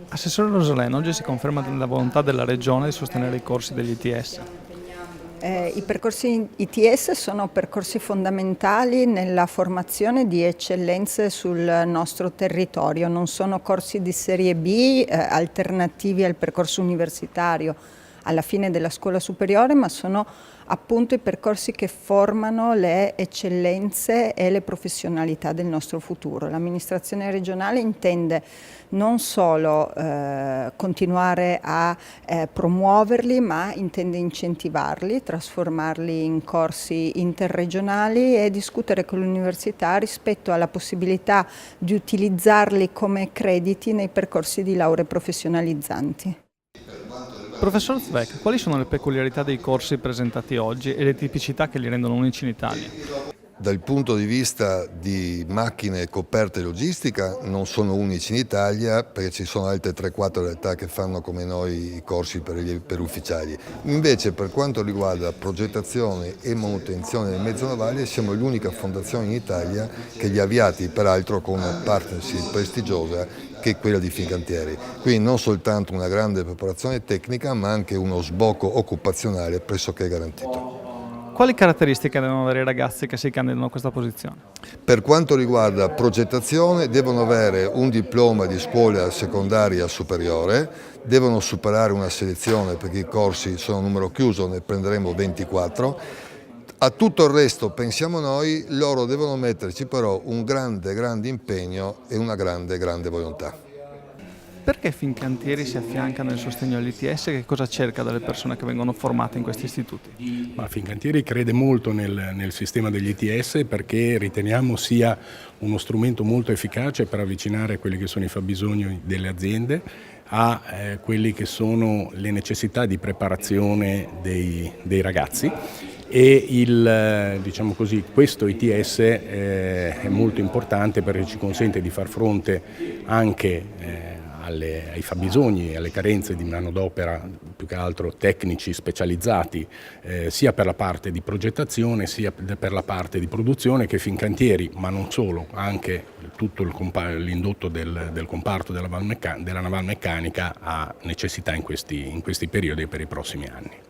Assessore Rosolén, oggi si conferma la volontà della Regione di sostenere i corsi degli ITS. I percorsi ITS sono percorsi fondamentali nella formazione di eccellenze sul nostro territorio, non sono corsi di serie B alternativi al percorso universitario alla fine della scuola superiore, ma sono appunto i percorsi che formano le eccellenze e le professionalità del nostro futuro. L'amministrazione regionale intende non solo continuare a promuoverli, ma intende incentivarli, trasformarli in corsi interregionali e discutere con l'università rispetto alla possibilità di utilizzarli come crediti nei percorsi di laurea professionalizzanti. Professor Zweck, quali sono le peculiarità dei corsi presentati oggi e le tipicità che li rendono unici in Italia? Dal punto di vista di macchine, coperte e logistica non sono unici in Italia, perché ci sono altre 3-4 realtà che fanno come noi i corsi per ufficiali. Invece per quanto riguarda progettazione e manutenzione del mezzo navale siamo l'unica fondazione in Italia che li ha avviati, peraltro con una partnership prestigiosa che è quella di Fincantieri. Quindi non soltanto una grande preparazione tecnica ma anche uno sbocco occupazionale pressoché garantito. Quali caratteristiche devono avere i ragazzi che si candidano a questa posizione? Per quanto riguarda progettazione devono avere un diploma di scuola secondaria superiore, devono superare una selezione perché i corsi sono a numero chiuso, ne prenderemo 24. A tutto il resto, pensiamo noi, loro devono metterci però un grande impegno e una grande volontà. Perché Fincantieri si affianca nel sostegno all'ITS e che cosa cerca dalle persone che vengono formate in questi istituti? Fincantieri crede molto nel sistema degli ITS perché riteniamo sia uno strumento molto efficace per avvicinare quelli che sono i fabbisogni delle aziende a quelli che sono le necessità di preparazione dei ragazzi. E diciamo così, questo ITS è molto importante perché ci consente di far fronte anche ai fabbisogni e alle carenze di manodopera più che altro tecnici specializzati sia per la parte di progettazione sia per la parte di produzione che Fincantieri, ma non solo, anche tutto l'indotto del comparto della navalmeccanica ha necessità in questi periodi e per i prossimi anni.